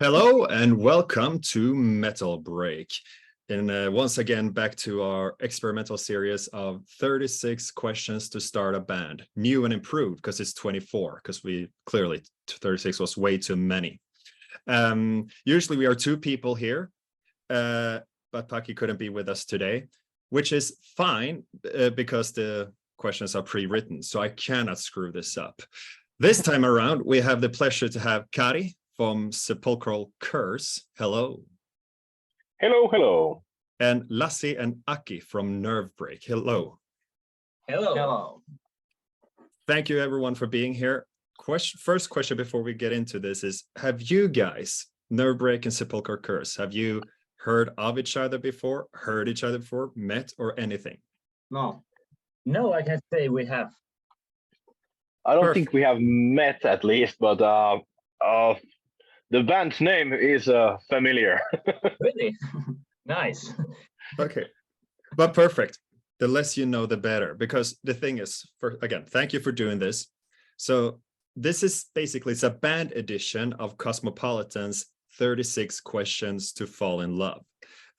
Hello and welcome to Metal Break. And once again, back to our experimental series of 36 questions to start a band. New and improved because it's 24, because we clearly 36 was way too many. Usually we are two people here, but Paki couldn't be with us today, which is fine because the questions are pre-written, so I cannot screw this up. This time around, we have the pleasure to have Kari from Sepulchral Curse. Hello. Hello, hello. And Lassi and Aki from Nervebreak. Hello. Hello. Hello. Thank you everyone for being here. First question before we get into this is, have you guys, Nervebreak and Sepulchral Curse, have you heard of each other before, met or anything? No. No, I can't say we have. I don't think we have met at least, but the band's name is familiar. Really? Nice. Okay, but perfect. The less you know, the better. Because the thing is, again, thank you for doing this. So this is basically, it's a band edition of Cosmopolitan's 36 Questions to Fall in Love.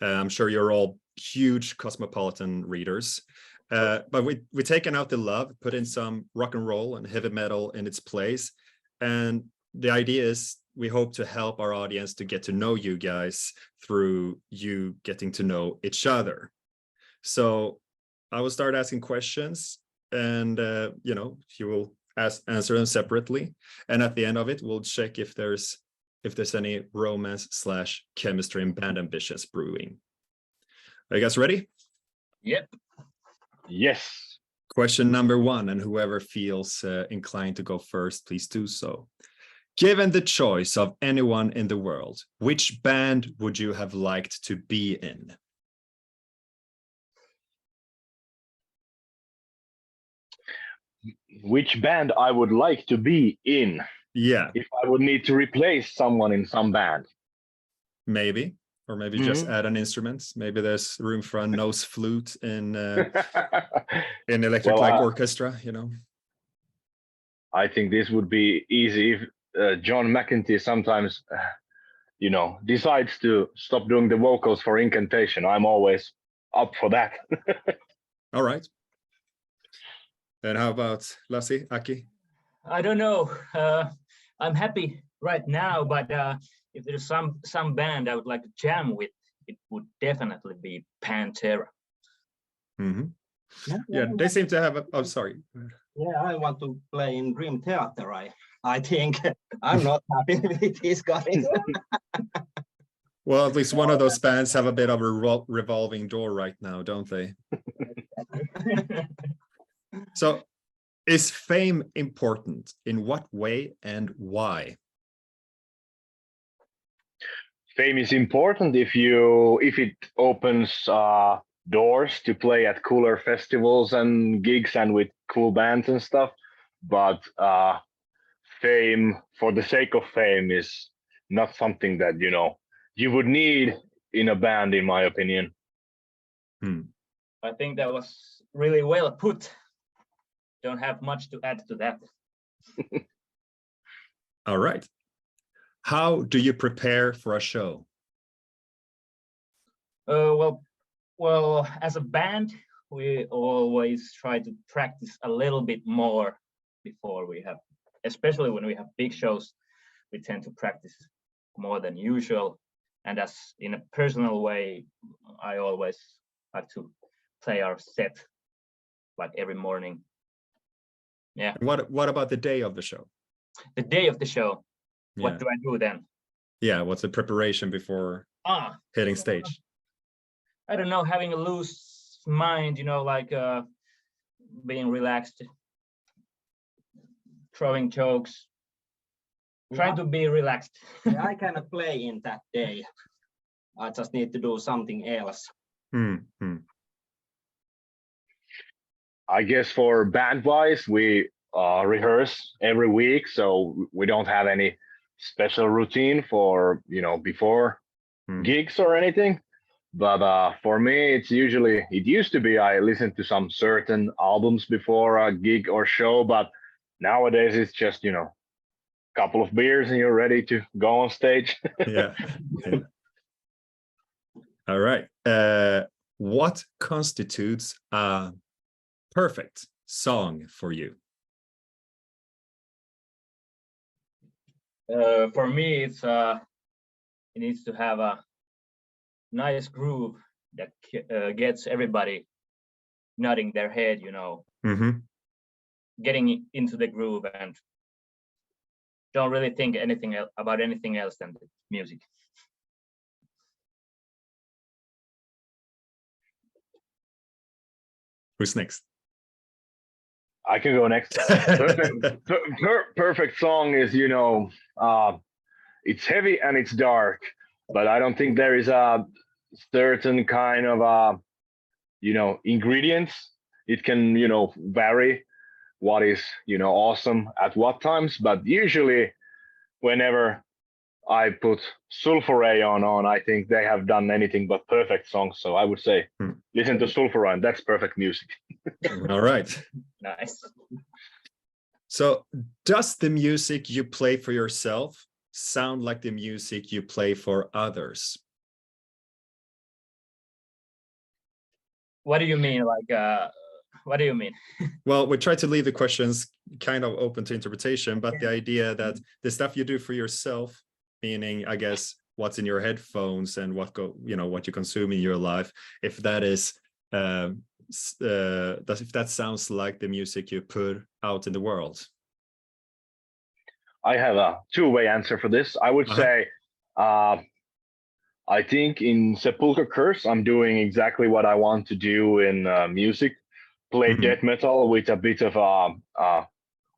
I'm sure you're all huge Cosmopolitan readers. But we've taken out the love, put in some rock and roll and heavy metal in its place. And the idea is we hope to help our audience to get to know you guys through you getting to know each other. So I will start asking questions and, you will answer them separately. And at the end of it, we'll check if there's any romance/chemistry and band ambitions brewing. Are you guys ready? Yep. Yes. Question number one, and whoever feels inclined to go first, please do so. Given the choice of anyone in the world, which band would you have liked to be in? Which band I would like to be in? Yeah. If I would need to replace someone in some band. Maybe. Or maybe just add an instrument. Maybe there's room for a nose flute in electric light orchestra, I think this would be easy if John McEntee sometimes, decides to stop doing the vocals for Incantation. I'm always up for that. All right. And how about Lassi, Aki? I don't know. I'm happy right now, but if there's some band I would like to jam with, it would definitely be Pantera. Mm-hmm. Yeah, they seem to have a, sorry. Yeah, I want to play in Grim Theater. I think I'm not happy with these guys. Well, at least one of those bands have a bit of a revolving door right now, don't they? So, is fame important? In what way and why? Fame is important if it opens doors to play at cooler festivals and gigs and with cool bands and stuff. But fame for the sake of fame is not something that you would need in a band, in my opinion. I think that was really well put. Don't have much to add to that. All right. How do you prepare for a show? Well, as a band, we always try to practice a little bit more before we have, especially when we have big shows, we tend to practice more than usual. And as in a personal way, I always like to play our set like every morning. Yeah. What about the day of the show? The day of the show. Yeah. What do I do then? Yeah, what's the preparation before hitting stage? I don't know, having a loose mind, like being relaxed, throwing jokes, trying to be relaxed. Yeah, I cannot play in that day. I just need to do something else. I guess for band-wise, we rehearse every week, so we don't have any special routine for before gigs or anything. But for me, it used to be I listened to some certain albums before a gig or show, but nowadays it's just couple of beers and you're ready to go on stage. Yeah. Yeah. All right. What constitutes a perfect song for you? For me, it needs to have a nice groove that gets everybody nodding their head, you know, getting into the groove and don't really think anything about anything else than the music. Who's next? I can go next. Perfect song is, you know, it's heavy and it's dark, but I don't think there is a certain kind of, you know, ingredients. It can, you know, vary what is, you know, awesome at what times, but usually whenever I put Sulfuray on, I think they have done anything but perfect songs. So I would say listen to Sulfuray, and that's perfect music. All right. Nice. So does the music you play for yourself sound like the music you play for others? What do you mean? Like, what do you mean? Well, we try to leave the questions kind of open to interpretation, but the idea that the stuff you do for yourself, meaning, I guess, what's in your headphones and what you consume in your life, if that is, if that sounds like the music you put out in the world. I have a two-way answer for this. I would say, I think in Sepulchral Curse, I'm doing exactly what I want to do in music, play death metal with a bit of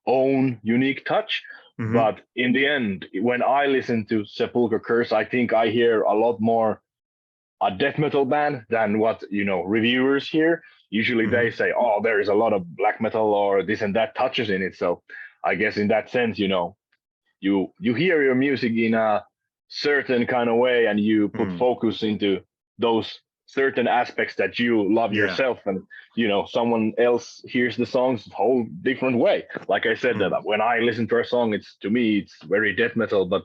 own unique touch. But in the end, when I listen to Sepulchral Curse, I think I hear a lot more a death metal band than what, you know, reviewers hear. Usually they say, oh, there is a lot of black metal or this and that touches in it. So I guess in that sense, you know, you hear your music in a certain kind of way and you put focus into those certain aspects that you love yourself, and you know, someone else hears the songs a whole different way. Like I said, that when I listen to a song, it's, to me, it's very death metal, but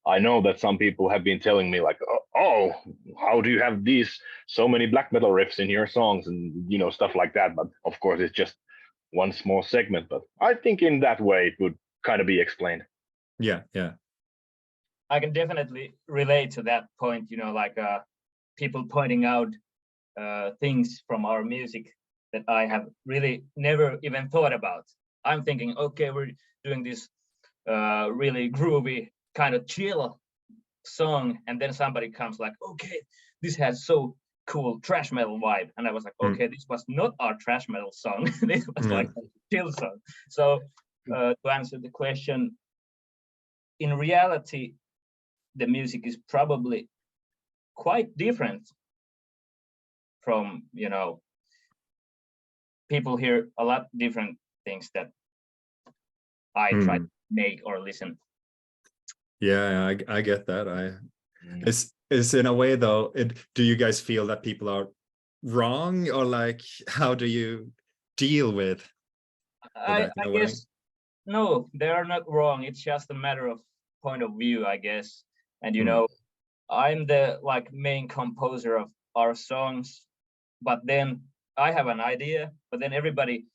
I know that some people have been telling me like, oh, how do you have these so many black metal riffs in your songs, and you know, stuff like that. But of course it's just one small segment, but I think in that way it would kind of be explained. Yeah. I can definitely relate to that point, you know, like people pointing out things from our music that I have really never even thought about. I'm thinking, okay, we're doing this really groovy kind of chill song, and then somebody comes like, okay, this has so cool thrash metal vibe, and I was like, okay, this was not our thrash metal song. This was like a chill song. So to answer the question, in reality, the music is probably quite different from, you know, people hear a lot different things that I try to make or listen. Yeah, I get that. It's in a way though, do you guys feel that people are wrong, or like, how do you deal with I guess no, they are not wrong. It's just a matter of point of view, I guess. And you know, I'm the like main composer of our songs, but then I have an idea, but then everybody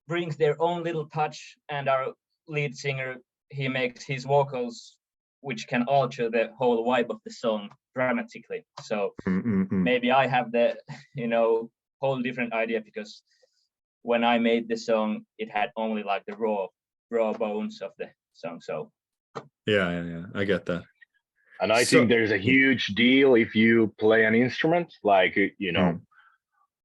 brings their own little touch, and our lead singer, he makes his vocals, which can alter the whole vibe of the song dramatically. So maybe I have the, you know, whole different idea, because when I made the song, it had only like the raw bones of the song. So yeah, I get that. And I think there's a huge deal if you play an instrument, like, you know,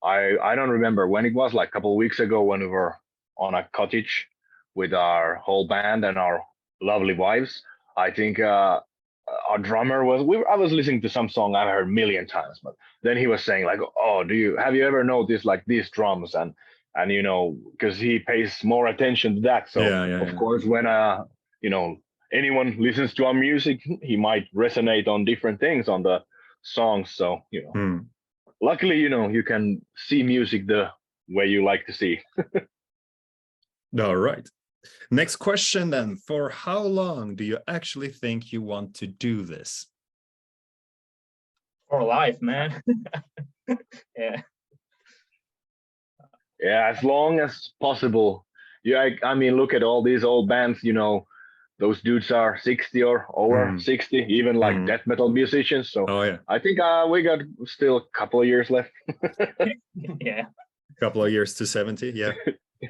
I don't remember when it was, like a couple of weeks ago, when we were on a cottage with our whole band and our lovely wives. I think our drummer I was listening to some song I've heard a million times, but then he was saying like, oh, have you ever noticed like these drums, and you know, because he pays more attention to that. So of course, when you know, anyone listens to our music, he might resonate on different things on the songs. So, you know, luckily, you know, you can see music the way you like to see. All right. Next question then. For how long do you actually think you want to do this? For life, man. Yeah. Yeah, as long as possible. Yeah, I mean, look at all these old bands, you know, those dudes are 60 or over 60, even like death metal musicians. So Oh yeah, I think we got still a couple of years left. Yeah. a couple of years to 70. Yeah,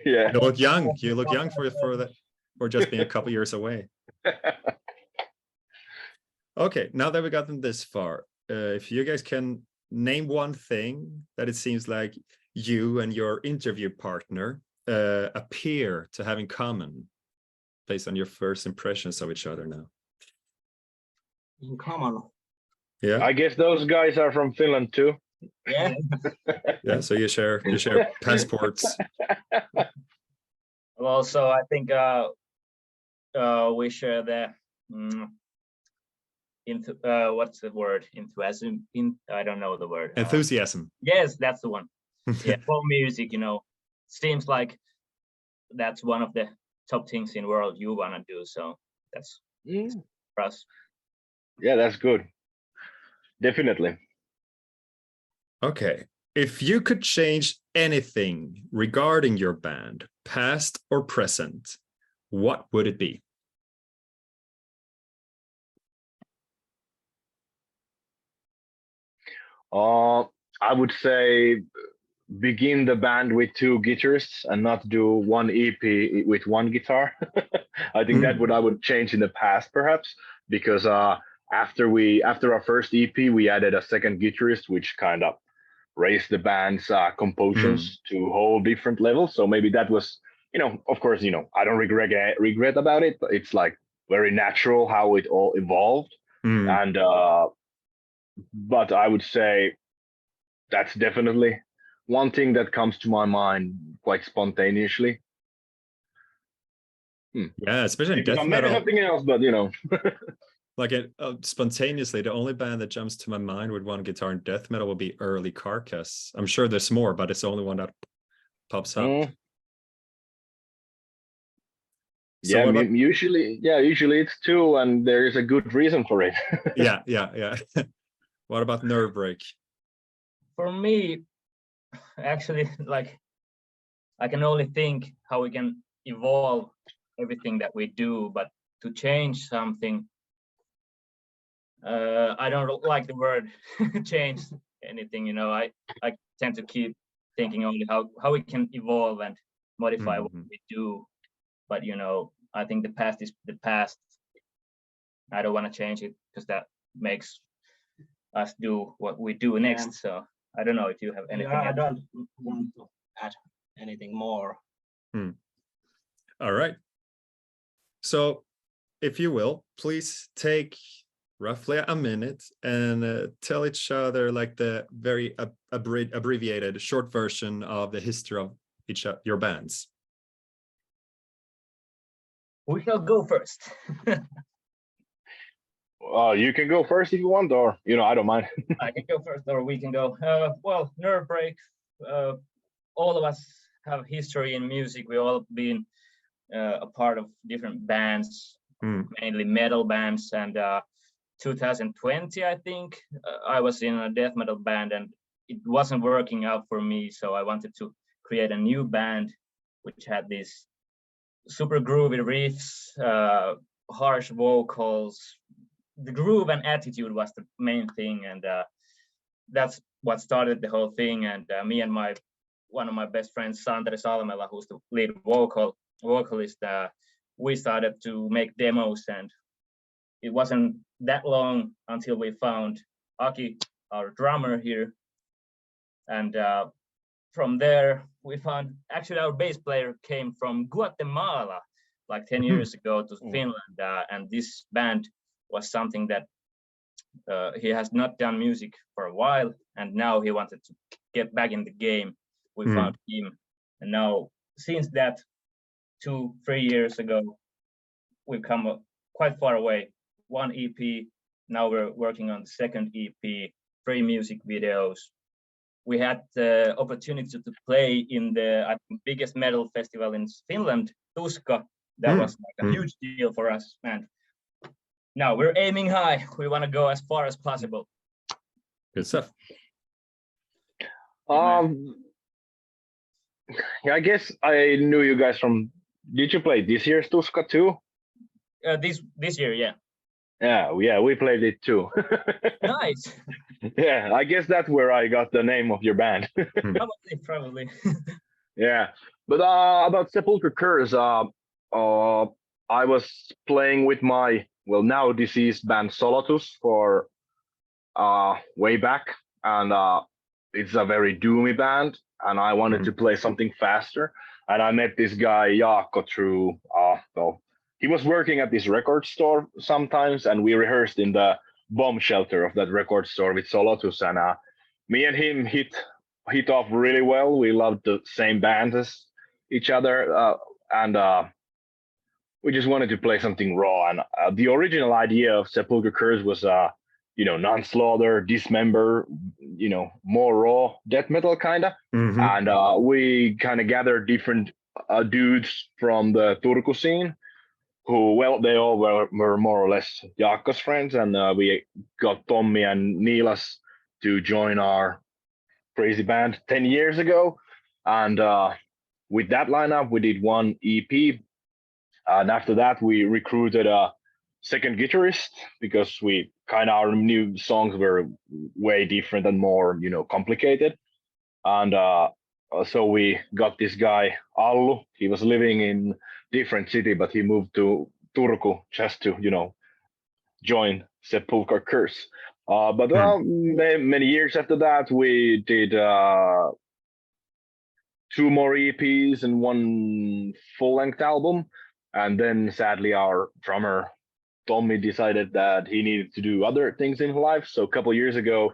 Yeah. you look young. You look young for that, for just being a couple years away. Okay, now that we gotten this far, if you guys can name one thing that it seems like you and your interview partner appear to have in common, based on your first impressions of each other now. In common. Yeah, I guess those guys are from Finland too. Yeah. yeah. So you share passports. Well, so I think we share the what's the word? Enthusiasm. I don't know the word. Enthusiasm. Yes, that's the one. Yeah, for music, you know, seems like that's one of the top things in the world you wanna do. So that's for us. Yeah, that's good. Definitely. Okay, if you could change anything regarding your band, past or present, what would it be? I would say begin the band with 2 guitarists and not do one EP with 1 guitar. I think that I would change in the past perhaps, because after our first EP we added a second guitarist, which kind of raised the band's compositions to a whole different level. So maybe that was, you know, of course, you know, I don't regret about it, but it's like very natural how it all evolved. And but I would say that's definitely one thing that comes to my mind quite spontaneously. Yeah, especially in Because death maybe metal. something else, but you know. Like spontaneously, the only band that jumps to my mind with 1 guitar in death metal would be early Carcass. I'm sure there's more, but it's the only one that pops up. So Yeah, usually it's 2, and there is a good reason for it. yeah. What about Nervebreak? For me, actually, like I can only think how we can evolve everything that we do, but to change something, I don't like the word change anything. You know, I tend to keep thinking only how we can evolve and modify what we do. But you know, I think the past is the past. I don't want to change it because that makes us do what we do next. So I don't know if you have anything. I don't want to add anything more. All right. So if you will, please take roughly a minute and tell each other like the very abbreviated short version of the history of your bands. We shall go first. You can go first if you want, or you know, I don't mind. I can go first, or we can go. Well, Nervebreak. All of us have history in music. We all been a part of different bands, mainly metal bands. And 2020, I think, I was in a death metal band, and it wasn't working out for me. So I wanted to create a new band, which had these super groovy riffs, harsh vocals. The groove and attitude was the main thing, and that's what started the whole thing. And me and one of my best friends, Santeri Salmela, who's the lead vocalist, we started to make demos, and it wasn't that long until we found Aki, our drummer here, and from there we found actually our bass player came from Guatemala like 10 years ago to Finland, and this band was something that he has not done music for a while, and now he wanted to get back in the game. We found him, and now since that 2-3 years ago, we've come quite far away. 1 EP, now we're working on the second EP, 3 music videos. We had the opportunity to play in the biggest metal festival in Finland, Tuska, That was like a huge deal for us, and now we're aiming high. We want to go as far as possible. Good stuff. Yeah, I guess I knew you guys from. Did you play this year's Tuska too? This year, yeah. Yeah, we played it too. Nice. Yeah, I guess that's where I got the name of your band. Probably. Yeah, but about Sepulchral Curse, I was playing with my now deceased band Solotus for way back, and it's a very doomy band, and I wanted to play something faster, and I met this guy Jaakko through he was working at this record store sometimes, and we rehearsed in the bomb shelter of that record store with Solotus, and me and him hit off really well. We loved the same bands as each other, and we just wanted to play something raw. And the original idea of Sepulchral Curse was, non-slaughter, dismember, more raw death metal kind of. And we kind of gathered different dudes from the Turku scene who, they all were more or less Jaakko's friends. And we got Tommi and Niilas to join our crazy band 10 years ago. And with that lineup, we did one EP. And after that, we recruited a second guitarist because our new songs were way different and more, complicated. And so we got this guy, Allu. He was living in different city, but he moved to Turku just to, join Sepulchral Curse. But many years after that, we did 2 more EPs and 1 full-length album. And then sadly, our drummer, Tommi, decided that he needed to do other things in life. So a couple years ago,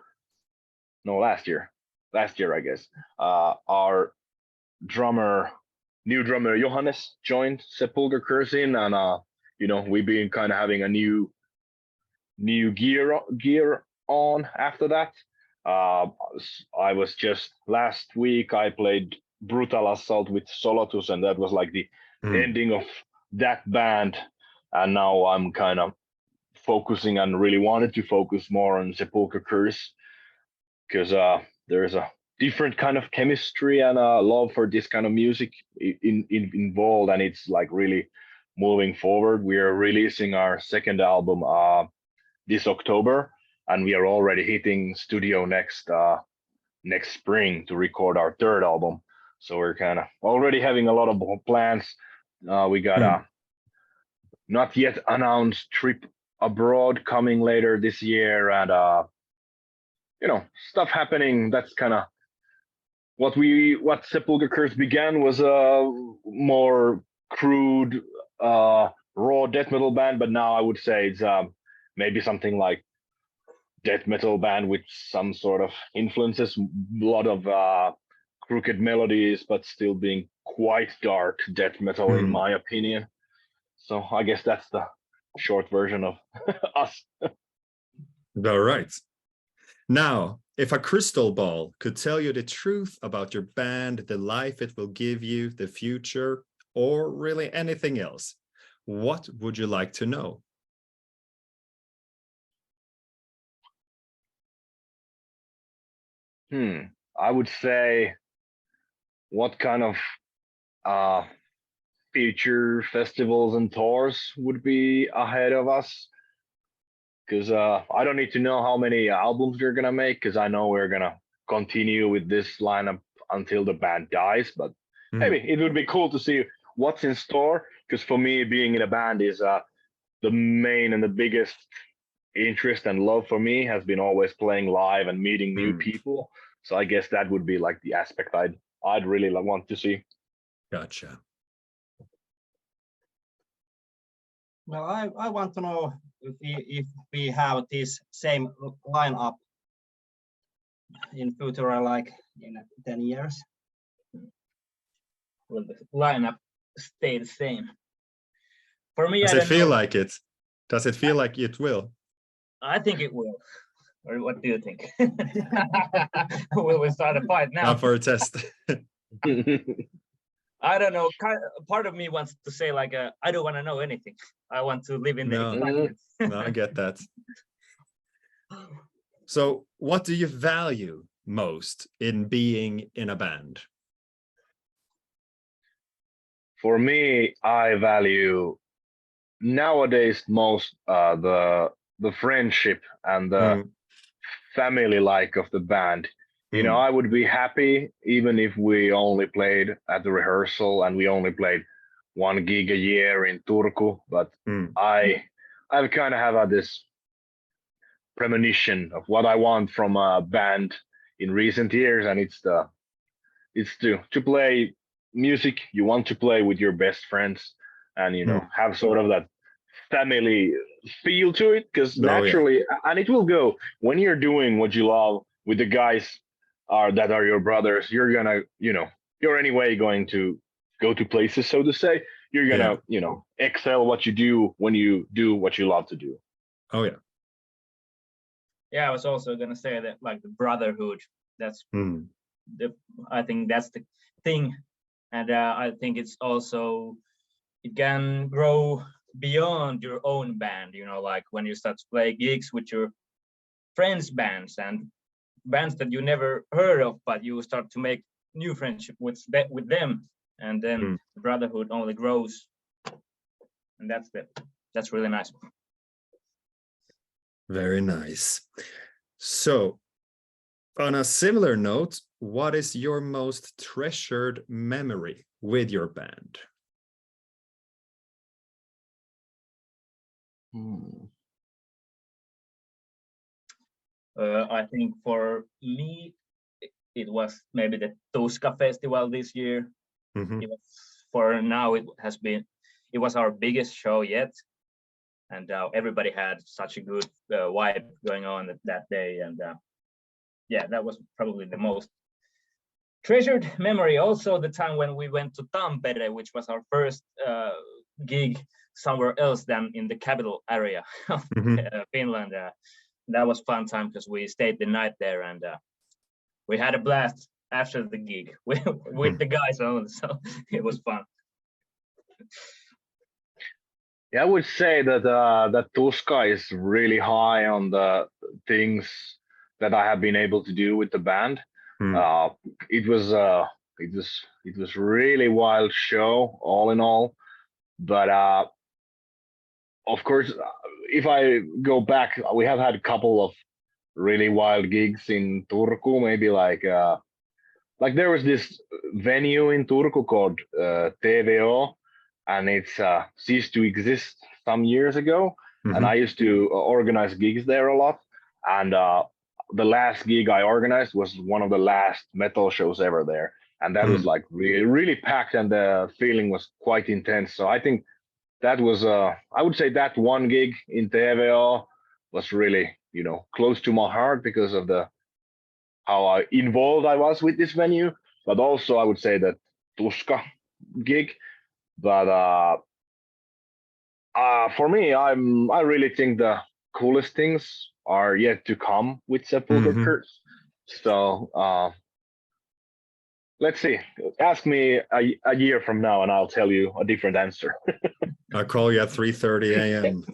last year, I guess, our new drummer, Johannes, joined Sepulchral Curse in, and, we've been kind of having a new gear on after that. I was just last week, I played Brutal Assault with Solotus, and that was like the ending of that band. And now I'm kind of focusing and really wanted to focus more on Sepulchral Curse because there's a different kind of chemistry and a love for this kind of music involved, and it's like really moving forward. We are releasing our second album this October, and we are already hitting studio next spring to record our third album. So we're kind of already having a lot of plans. We got a not yet announced trip abroad coming later this year, and stuff happening. That's kind of what Sepulchral Curse began was a more crude raw death metal band, but now I would say it's maybe something like death metal band with some sort of influences, a lot of crooked melodies, but still being quite dark death metal in my opinion. So I guess that's the short version of us. All right. Now, if a crystal ball could tell you the truth about your band, the life it will give you, the future, or really anything else, what would you like to know? I would say what kind of future festivals and tours would be ahead of us, because I don't need to know how many albums they're gonna make, because I know we're gonna continue with this lineup until the band dies. But maybe it would be cool to see what's in store, because for me, being in a band is the main and the biggest interest and love for me has been always playing live and meeting new people. So I guess that would be like the aspect I'd really want to see. Gotcha. Well, I want to know if we have this same lineup in future, like in 10 years. Will the lineup stay the same? For me, Does it feel like it? Does it feel like it will? I think it will. Or what do you think? Will we start a fight now? Now for a test. I don't know. Part of me wants to say like, I don't want to know anything. I want to live in the No. excitement. No, I get that. So what do you value most in being in a band? For me, I value nowadays most the friendship and the family like of the band. You know, I would be happy even if we only played at the rehearsal and we only played 1 gig a year in Turku, but I've kind of have this premonition of what I want from a band in recent years, and it's to play music you want to play with your best friends, and you know have sort of that family feel to it, because naturally, and it will go when you're doing what you love with the guys that are your brothers. You're gonna, you're anyway going to go to places, so to say. You're gonna, excel what you do when you do what you love to do. Oh yeah. Yeah, I was also gonna say that like the brotherhood. That's I think that's the thing, and I think it's also it can grow beyond your own band. You know, like when you start to play gigs with your friends' bands and bands that you never heard of, but you start to make new friendship with them, and then the brotherhood only grows, and that's really nice. Very nice. So, on a similar note, what is your most treasured memory with your band? I think for me, it was maybe the Tuska Festival this year. It was, for now, it was our biggest show yet. And everybody had such a good vibe going on that day. And yeah, that was probably the most treasured memory. Also, the time when we went to Tampere, which was our first gig somewhere else than in the capital area of Finland. That was fun time because we stayed the night there, and we had a blast after the gig with the guys on. So it was fun. Yeah, I would say that that Tuska is really high on the things that I have been able to do with the band. It was really wild show all in all, but of course, if I go back, we have had a couple of really wild gigs in Turku. Maybe like there was this venue in Turku called TVO, and it's ceased to exist some years ago. And I used to organize gigs there a lot. And the last gig I organized was one of the last metal shows ever there, and that was like really, really packed, and the feeling was quite intense. So I think that was I would say that one gig in TVO was really, close to my heart because of how involved I was with this venue. But also I would say that Tuska gig. But for me, I really think the coolest things are yet to come with Sepulchral Curse. So let's see. Ask me a year from now, and I'll tell you a different answer. I'll call you at 3:30 a.m.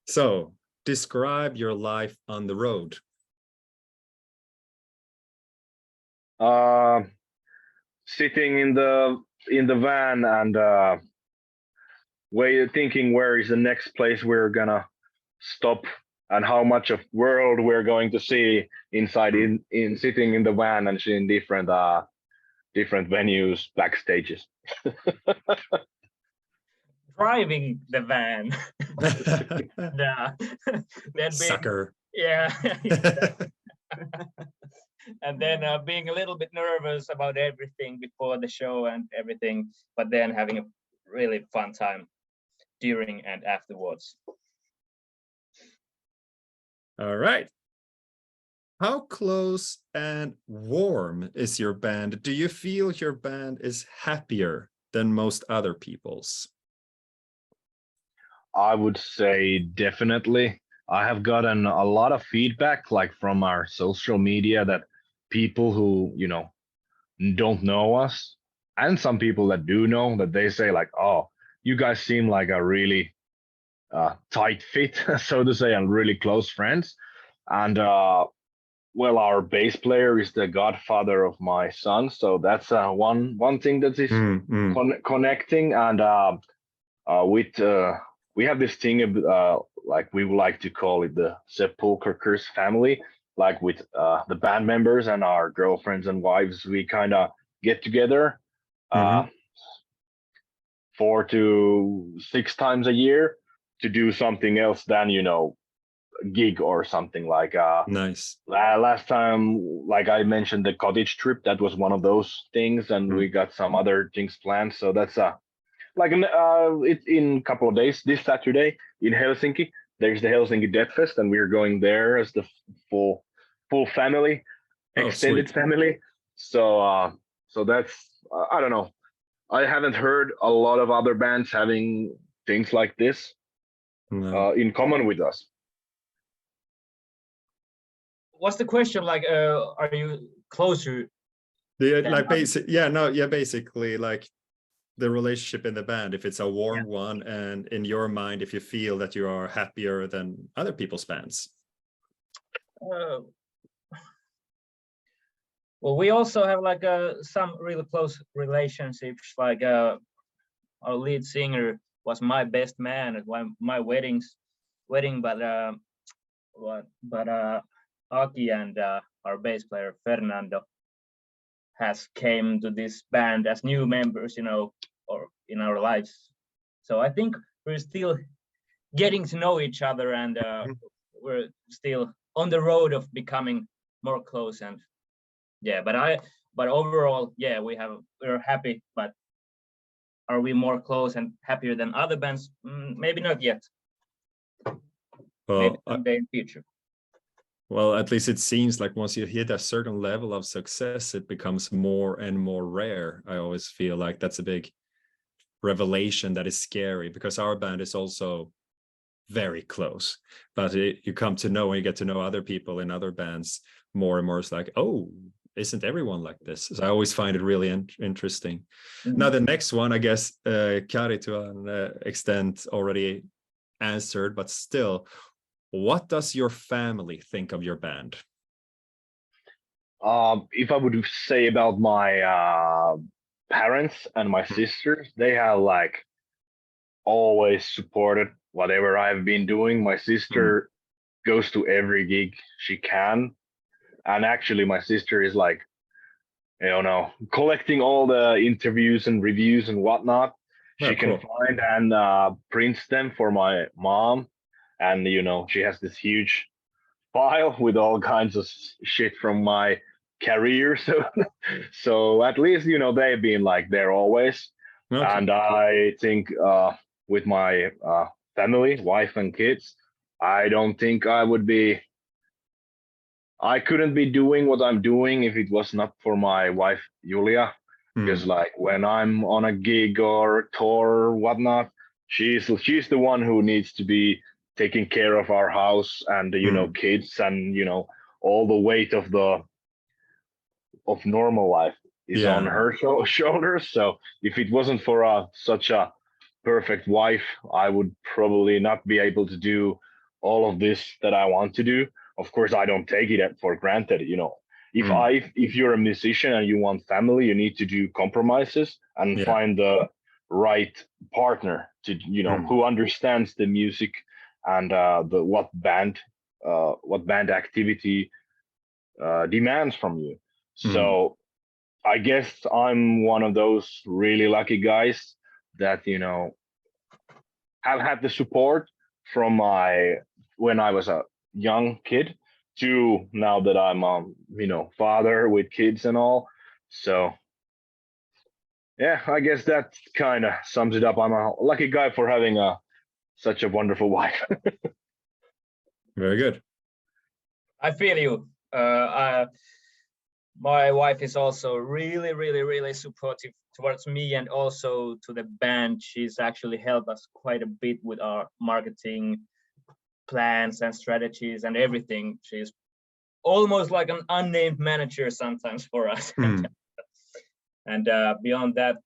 So, describe your life on the road. Sitting in the van and thinking where is the next place we're gonna stop and how much of world we're going to see inside in sitting in the van and seeing different venues, backstages. Driving the van. Then Sucker. Yeah. And then being a little bit nervous about everything before the show and everything, but then having a really fun time during and afterwards. All right. How close and warm is your band? Do you feel your band is happier than most other people's? I would say definitely. I have gotten a lot of feedback, like from our social media, that people who, don't know us, and some people that do know, that they say like, oh, you guys seem like a really tight fit, so to say, and really close friends. And well, our bass player is the godfather of my son, so that's one thing that is connecting. And with we have this thing like we would like to call it the Sepulchral Curse family. Like with the band members and our girlfriends and wives, we kind of get together 4 to 6 times a year to do something else than gig or something. Like Nice. last time, like I mentioned, the cottage trip, that was one of those things, and we got some other things planned. So that's it's in a couple of days, this Saturday in Helsinki. There's the Helsinki Death Fest, and we're going there as the full family, extended family. So so that's I don't know. I haven't heard a lot of other bands having things like this in common with us. What's the question? Like, are you closer? Like basically like the relationship in the band, if it's a warm one, and in your mind, if you feel that you are happier than other people's bands. Well, we also have like some really close relationships. Like our lead singer was my best man at my wedding, but Aki and our bass player Fernando has came to this band as new members, or in our lives. So I think we're still getting to know each other, and we're still on the road of becoming more close. And but overall, we're happy. But are we more close and happier than other bands? Maybe not yet. Maybe someday in the future. Well, at least it seems like once you hit a certain level of success, it becomes more and more rare. I always feel like that's a big revelation that is scary, because our band is also very close. But you come to know, and you get to know other people in other bands more and more. It's like, oh, isn't everyone like this? So I always find it really interesting. Now, the next one, I guess, Kari to an extent already answered, but still, what does your family think of your band? If I would say about my parents and my sisters, they have like always supported whatever I've been doing. My sister goes to every gig she can, and actually my sister is like, collecting all the interviews and reviews and whatnot she can find, and prints them for my mom. And she has this huge file with all kinds of shit from my career. So at least they've been like there always. And I think with my family, wife and kids, I don't think I couldn't be doing what I'm doing if it was not for my wife Julia. Because like when I'm on a gig or tour or whatnot, she's the one who needs to be taking care of our house and kids, and all the weight of normal life is on her shoulders. So if it wasn't for such a perfect wife, I would probably not be able to do all of this that I want to do. Of course, I don't take it for granted. If you're a musician and you want family, you need to do compromises and find the right partner to who understands the music and what band activity demands from you. So I guess I'm one of those really lucky guys that have had the support from when I was a young kid to now that I'm father with kids and all. So yeah, I guess that kind of sums it up. I'm a lucky guy for having such a wonderful wife. Very good. I feel you. My wife is also really, really, really supportive towards me and also to the band. She's actually helped us quite a bit with our marketing plans and strategies and everything. She's almost like an unnamed manager sometimes for us. And beyond that,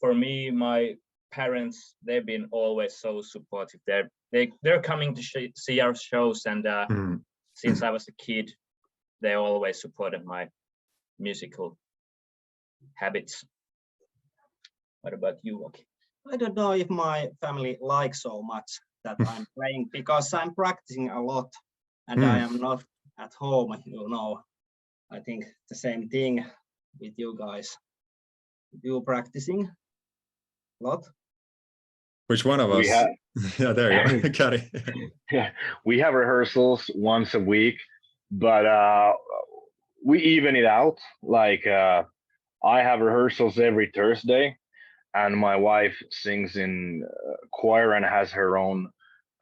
for me, my parents, they've been always so supportive. They're coming to see our shows, and since I was a kid, they always supported my musical habits. What about you, Aki? I don't know if my family likes so much that I'm playing, because I'm practicing a lot and I am not at home, you know. I think the same thing with you guys. You practicing a lot? Which one of We us? have Yeah, there you go. Got it. yeah, we have rehearsals once a week, but we even it out. Like I have rehearsals every Thursday, and my wife sings in choir and has her own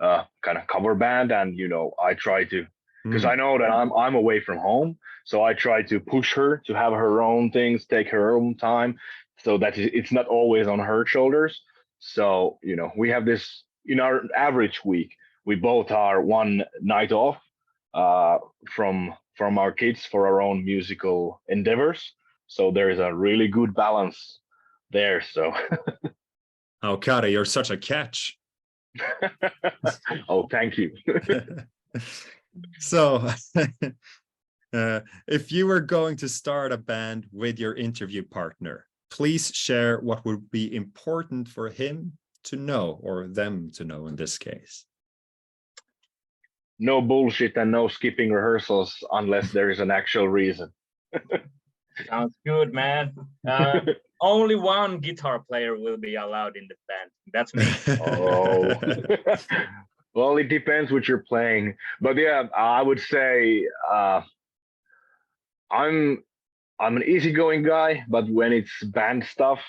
kind of cover band. And you know, I try to, because I know that I'm away from home, so I try to push her to have her own things, take her own time, so that it's not always on her shoulders. So you know, we have this in our average week. We both are one night off from our kids for our own musical endeavors. So there is a really good balance there. So Oh, Kari, you're such a catch. oh, thank you. So if you were going to start a band with your interview partner, please share what would be important for him to know, or them to know in this case. No bullshit and no skipping rehearsals unless there is an actual reason. Sounds good, man. Only one guitar player will be allowed in the band. That's me. Oh. Well, it depends what you're playing. But yeah, I would say I'm an easygoing guy, but when it's band stuff,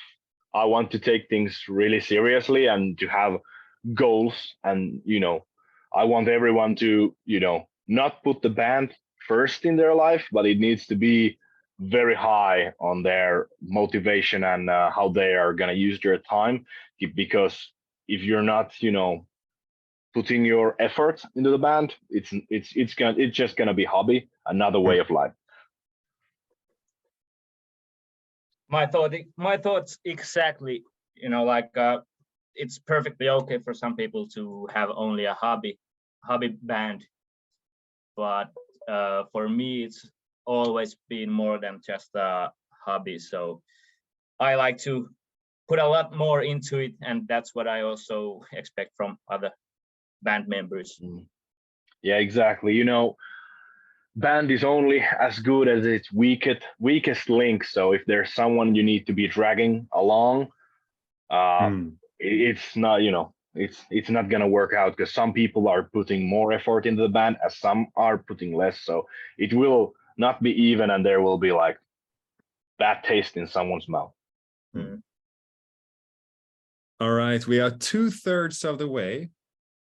I want to take things really seriously and to have goals. And you know, I want everyone to, you know, not put the band first in their life, but it needs to be very high on their motivation and how they are going to use their time. Because if you're not, you know, putting your effort into the band, it's just gonna be hobby, another way of life. My thoughts exactly. You know, like it's perfectly okay for some people to have only a hobby band, but for me, it's always been more than just a hobby. So I like to put a lot more into it, and that's what I also expect from other band members. Yeah, exactly. You know, band is only as good as its weakest link. So if there's someone you need to be dragging along, it's not, you know, it's not gonna work out, because some people are putting more effort into the band as some are putting less. So it will not be even, and there will be like bad taste in someone's mouth. All right, we are 2/3 of the way,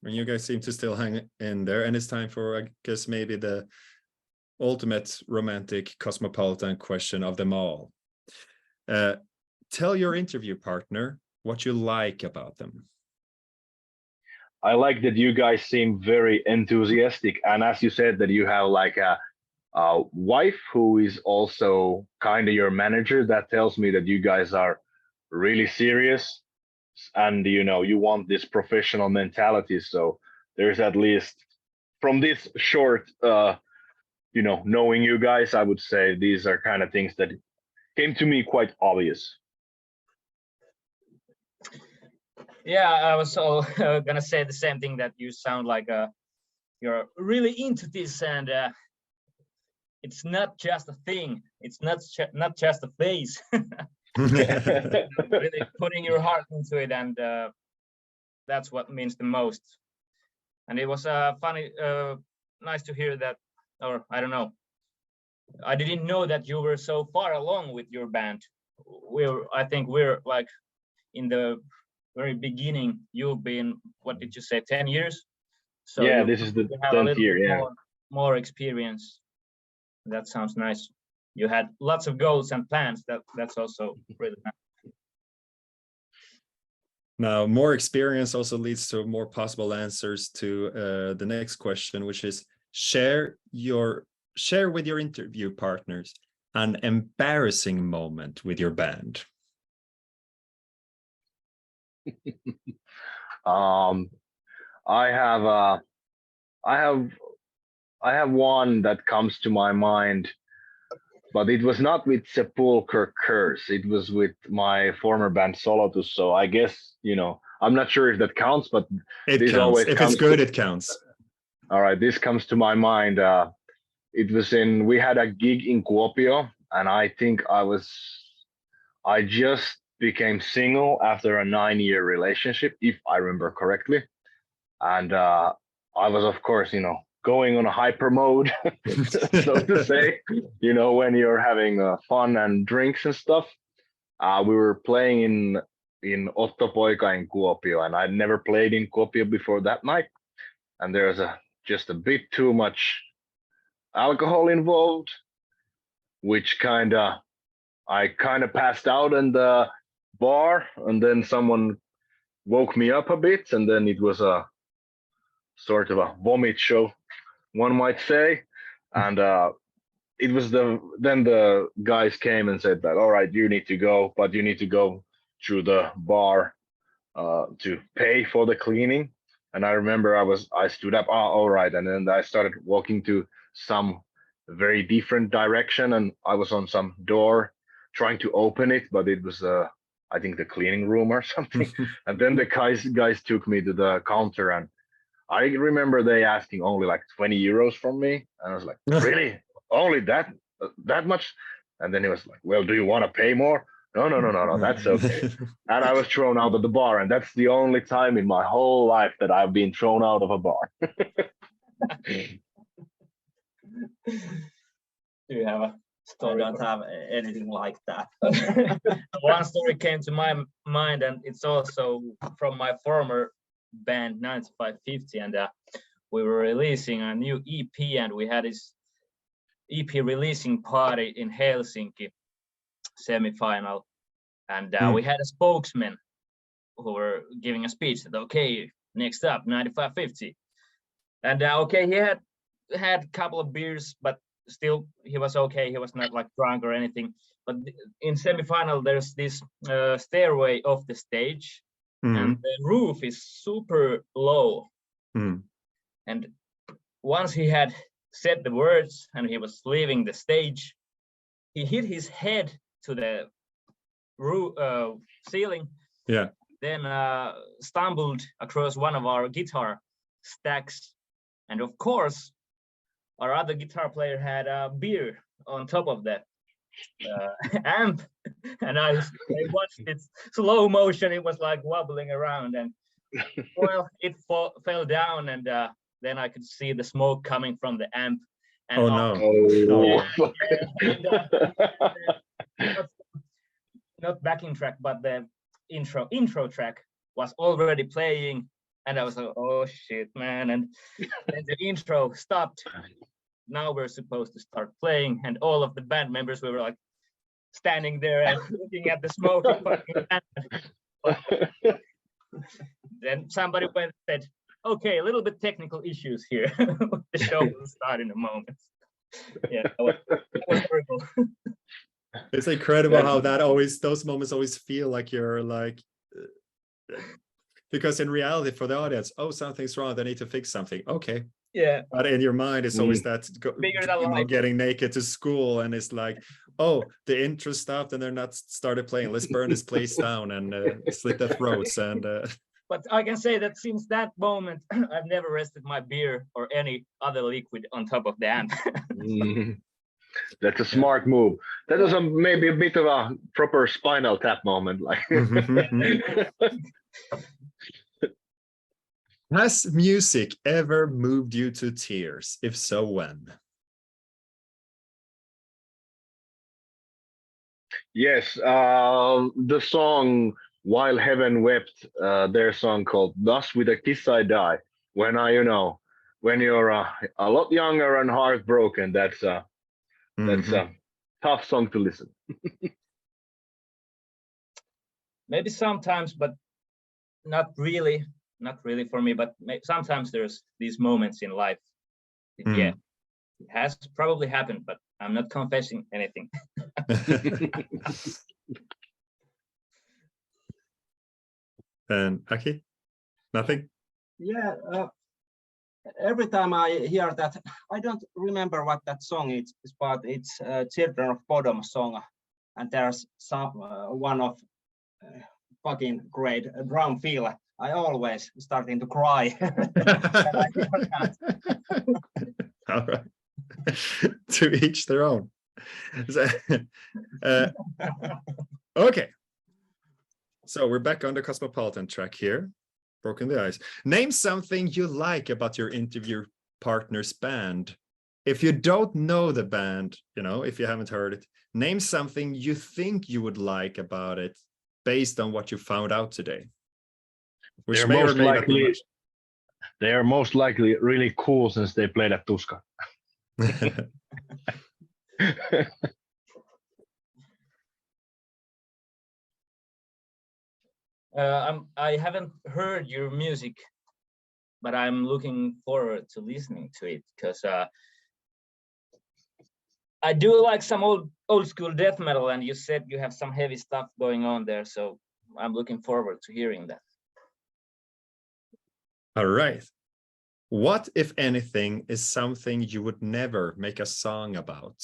and you guys seem to still hang in there, and it's time for, I guess, maybe the ultimate romantic cosmopolitan question of them all. Tell your interview partner what you like about them. I like that you guys seem very enthusiastic, and as you said, that you have like a wife who is also kind of your manager. That tells me that you guys are really serious, and you know, you want this professional mentality. So there's at least, from this short you know, knowing you guys, I would say these are kind of things that came to me quite obvious. Yeah, I was all gonna say the same thing, that you sound like you're really into this, and it's not just a thing. It's not just a phase. Really putting your heart into it, and that's what means the most. And it was funny, nice to hear that, or I don't know. I didn't know that you were so far along with your band. I think we're like in the very beginning. You've been, what did you say, 10 years? So yeah, this is the 10th year. Yeah, more experience. That sounds nice. You had lots of goals and plans. That's also really nice. Now, more experience also leads to more possible answers to the next question, which is share with your interview partners an embarrassing moment with your band? I have one that comes to my mind, but it was not with Sepulchral Curse. It was with my former band Solotus. So I guess, I'm not sure if that counts, but It this counts. always If comes it's good, to- it counts. All right, this comes to my mind. We had a gig in Kuopio, and I think I just became single after a 9-year relationship, if I remember correctly. And I was, of course, going on a hyper mode, so to say, when you're having fun and drinks and stuff. We were playing in Ottopoika in Kuopio, and I'd never played in Kuopio before that night. And there was just a bit too much alcohol involved, which I kind of passed out in the bar, and then someone woke me up a bit, and then it was a sort of a vomit show, one might say. And it was then the guys came and said that, all right, you need to go, but you need to go through the bar to pay for the cleaning. And I remember I stood up, all right, and then I started walking to some very different direction, and I was on some door trying to open it, but it was I think the cleaning room or something. And then the guys took me to the counter, and I remember they asking only like 20 euros from me, and I was like, really? Only that much? And then he was like, well, do you want to pay more? No, that's okay. And I was thrown out of the bar, and that's the only time in my whole life that I've been thrown out of a bar. Do you have a I story? don't have anything like that. One story came to my mind, and it's also from my former band 9550, and we were releasing a new EP, and we had this EP releasing party in Helsinki semi-final, and we had a spokesman who were giving a speech that, okay, next up 9550, and okay, he had a couple of beers, but still he was okay. He was not like drunk or anything. But in semi-final, there's this stairway off the stage, and the roof is super low. And once he had said the words and he was leaving the stage, he hit his head to the roof ceiling. Yeah. Then stumbled across one of our guitar stacks, and of course our other guitar player had a beer on top of the amp, and I watched it slow motion. It was like wobbling around, and well, it fell down, and then I could see the smoke coming from the amp. And Oh no! Not backing track, but the intro track was already playing, and I was like, oh shit, man. And then the intro stopped. Now we're supposed to start playing, and all of the band members, we were like standing there and looking at the smoke. Then somebody went and said, okay, a little bit technical issues here. The show will start in a moment. Yeah, that was horrible. It's incredible how those moments always feel like you're like, because in reality for the audience, oh, something's wrong, they need to fix something. Okay. Yeah. But in your mind, it's always that getting naked to school, and it's like, oh, the intro stopped and they're not started playing. Let's burn this place down and slit their throats. And but I can say that since that moment, I've never rested my beer or any other liquid on top of the amp. That's a smart move. That was maybe a bit of a proper Spinal Tap moment. Like. Has music ever moved you to tears? If so, when? Yes, the song While Heaven Wept, their song called Thus With a Kiss I Die. When when you're a lot younger and heartbroken, that's a tough song to listen. Maybe sometimes, but not really for me. But sometimes there's these moments in life. Yeah, it has probably happened, but I'm not confessing anything. And Aki, nothing. Yeah, every time I hear that, I don't remember what that song is, but it's Children of Bodom song, and there's some one of fucking great drum fill. I always starting to cry. All right. To each their own. So, okay. So we're back on the Cosmopolitan track here. Broken the ice. Name something you like about your interview partner's band. If you don't know the band, you know, if you haven't heard it, name something you think you would like about it based on what you found out today. Which They're may or most may not be likely much. they are most likely really cool since they played at Tuska. I haven't heard your music, but I'm looking forward to listening to it because I do like some old school death metal, and you said you have some heavy stuff going on there, so I'm looking forward to hearing that. All right. What, if anything, is something you would never make a song about?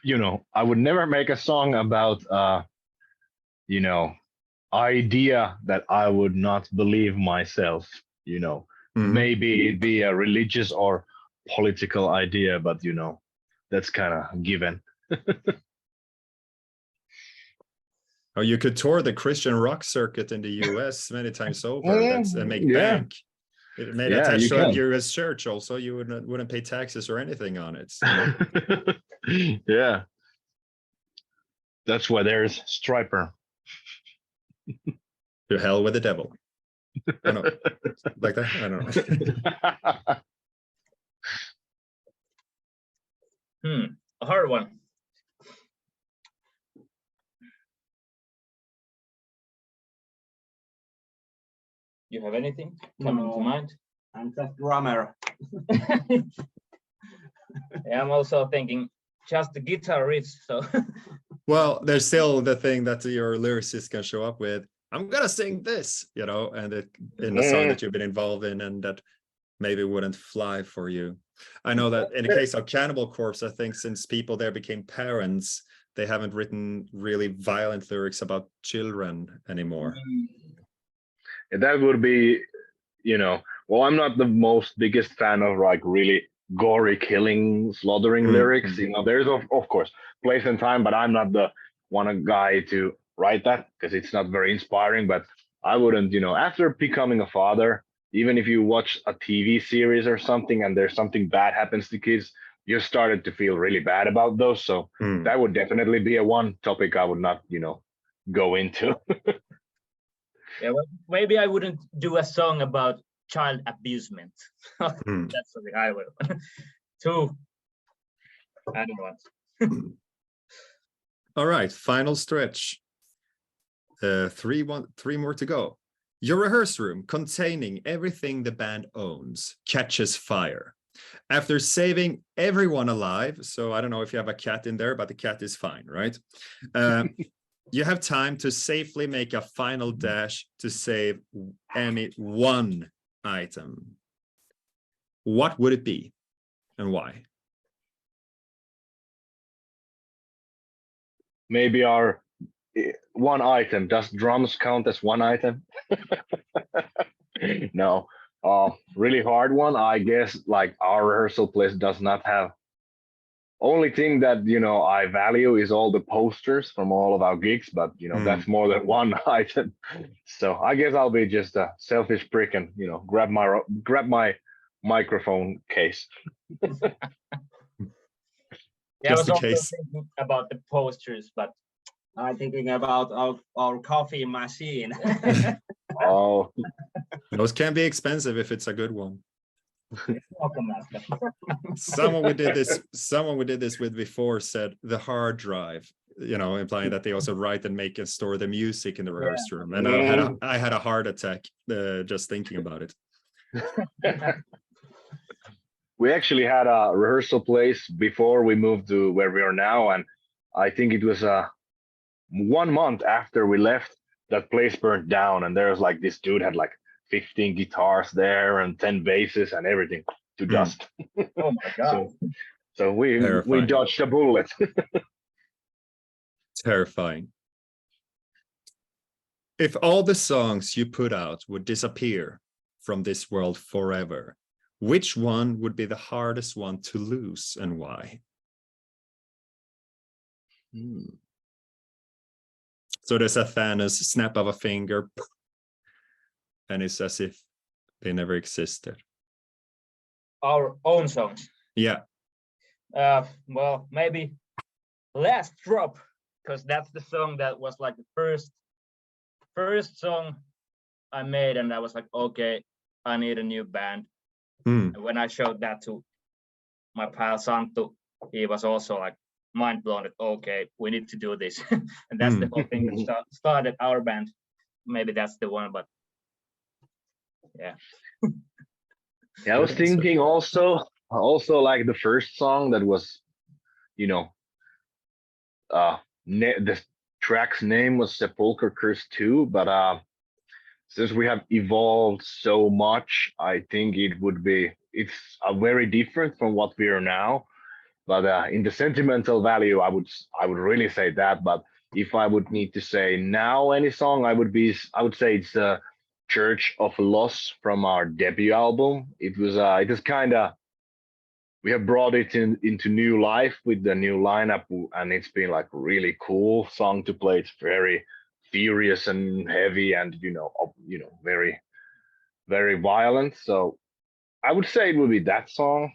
You know, I would never make a song about you know, idea that I would not believe myself, you know. Maybe it be a religious or political idea, but you know, that's kind of given. Or you could tour the Christian rock circuit in the US many times over. That's and make bank. It made attached to a US church also. You wouldn't pay taxes or anything on it. So. Yeah. That's why there's Striper. To hell with the devil. I don't know. Like that? I don't know. A hard one. You have anything coming to mind? I'm just drummer. Yeah, I'm also thinking just the guitar riffs. So, well, there's still the thing that your lyricist can show up with. I'm gonna sing this, you know, and in the song that you've been involved in, and that maybe wouldn't fly for you. I know that in the case of Cannibal Corpse, I think since people there became parents, they haven't written really violent lyrics about children anymore. That would be, you know, well, I'm not the most biggest fan of like really gory killing, slaughtering lyrics. You know, there's of course place and time, but I'm not the one guy to write that because it's not very inspiring. But I wouldn't, you know, after becoming a father, even if you watch a TV series or something and there's something bad happens to kids, you started to feel really bad about those. So that would definitely be a one topic I would not, you know, go into. Yeah, well, maybe I wouldn't do a song about child abusement. That's something I would. Two. I don't know. All right, final stretch. Three more to go. Your rehearsal room, containing everything the band owns, catches fire. After saving everyone alive, so I don't know if you have a cat in there, but the cat is fine, right? You have time to safely make a final dash to save any one item. What would it be and why? Maybe our one item. Does drums count as one item? No. Really hard one. I guess like our rehearsal place does not have. Only thing that, you know, I value is all the posters from all of our gigs, but you know, that's more than one item. So I guess I'll be just a selfish prick and, you know, grab my microphone case. Yeah, I was also thinking about the posters, but I'm thinking about our coffee machine. Oh, those can be expensive if it's a good one. Someone we did this with before said the hard drive implying that they also write and make and store the music in the rehearsal room. And I had a heart attack just thinking about it. We actually had a rehearsal place before we moved to where we are now, and I think it was 1 month after we left, that place burned down, and there was like this dude had like 15 guitars there and 10 basses and everything to dust. Oh my god! So we Terrifying. dodged a bullet. Terrifying. If all the songs you put out would disappear from this world forever, which one would be the hardest one to lose and why? So there's a Thanos snap of a finger, and it's as if they never existed. Our own songs. Yeah. Well, maybe Last Drop, because that's the song that was like the first song I made, and I was like, okay, I need a new band. And when I showed that to my pal Santu, he was also like mind blown that okay, we need to do this. And that's the whole thing that started our band. Maybe that's the one, but yeah. Yeah, I was thinking also like the first song that was, the track's name was Sepulchral Curse 2, but since we have evolved so much, I think it's very different from what we are now. But in the sentimental value, I would really say that. But if I would need to say now any song, I would say it's Church of Loss from our debut album. It was kind of, we have brought it into new life with the new lineup, and it's been like a really cool song to play. It's very furious and heavy, and very, very violent. So I would say it would be that song,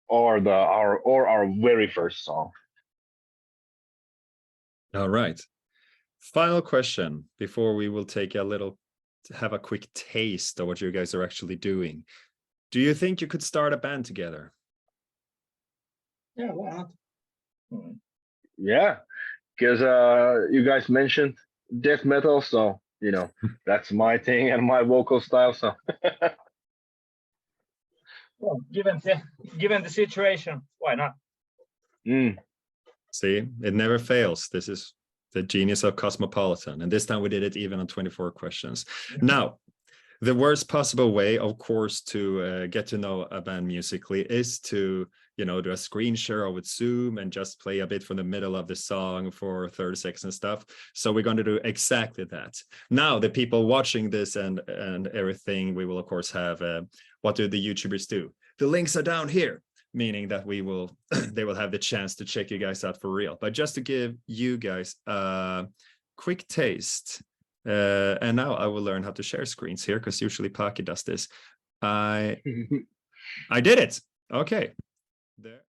or our very first song. All right. Final question before we will have a quick taste of what you guys are actually doing. Do you think you could start a band together? Yeah, why not? Yeah, because you guys mentioned death metal, so that's my thing and my vocal style. So Well, given the situation, why not? See, it never fails. This is the genius of Cosmopolitan, and this time we did it even on 24 questions. Now, the worst possible way, of course, to get to know a band musically is to do a screen share with Zoom and just play a bit from the middle of the song for 30 seconds and stuff. So we're going to do exactly that. Now, the people watching this and everything, we will of course have what do the YouTubers do? The links are down here, meaning that they will have the chance to check you guys out for real. But just to give you guys a quick taste, and now I will learn how to share screens here, because usually Paki does this. I did it. Okay. There.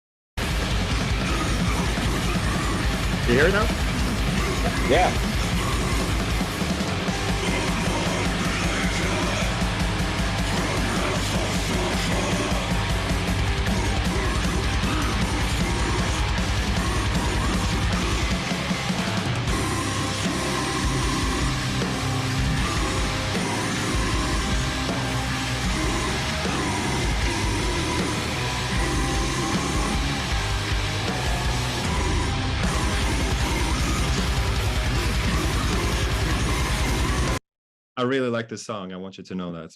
You hear it now? yeah. I really like this song. I want you to know that.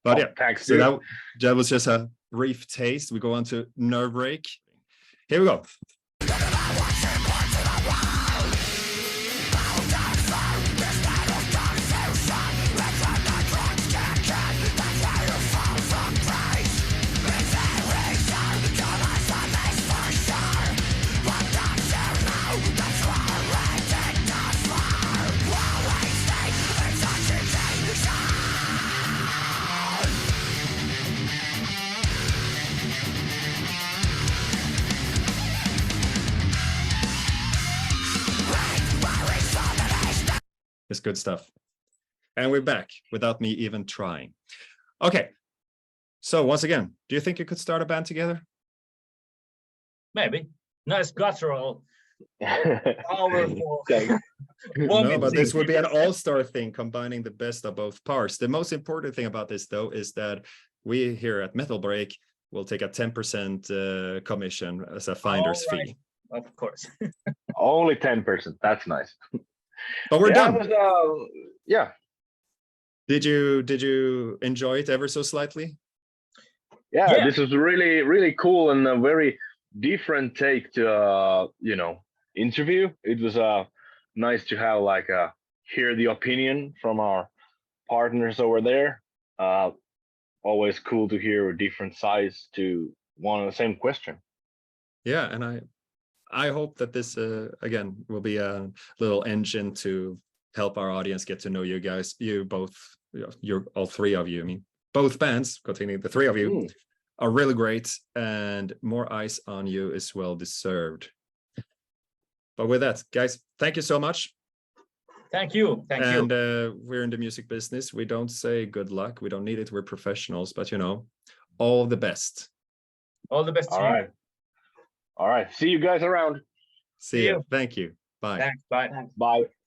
But yeah, thanks. So that was just a brief taste. We go on to Nervebreak. Here we go. It's good stuff. And we're back without me even trying. Okay. So once again, do you think you could start a band together? Maybe. Nice guttural Powerful. Thanks. No, but this would be an all-star thing, combining the best of both parts. The most important thing about this, though, is that we here at Metal Break will take a 10% commission as a finder's All right. fee. Of course. Only 10%. That's nice. But we're Yeah, done. it was, yeah. Did you enjoy it ever so slightly? Yeah, this was really cool and a very different take to interview. It was nice to have like hear the opinion from our partners over there. Always cool to hear different sides to one and the same question. Yeah, and I hope that this again will be a little engine to help our audience get to know you guys. You both, you're all three of you. I mean, both bands containing the three of you are really great, and more eyes on you is well deserved. But with that, guys, thank you so much. Thank you. Thank you. And we're in the music business. We don't say good luck. We don't need it. We're professionals, but all the best. All the best to All you. right. All right. See you guys around. See you. Thank you. Bye. Thanks. Bye. Thanks. Bye.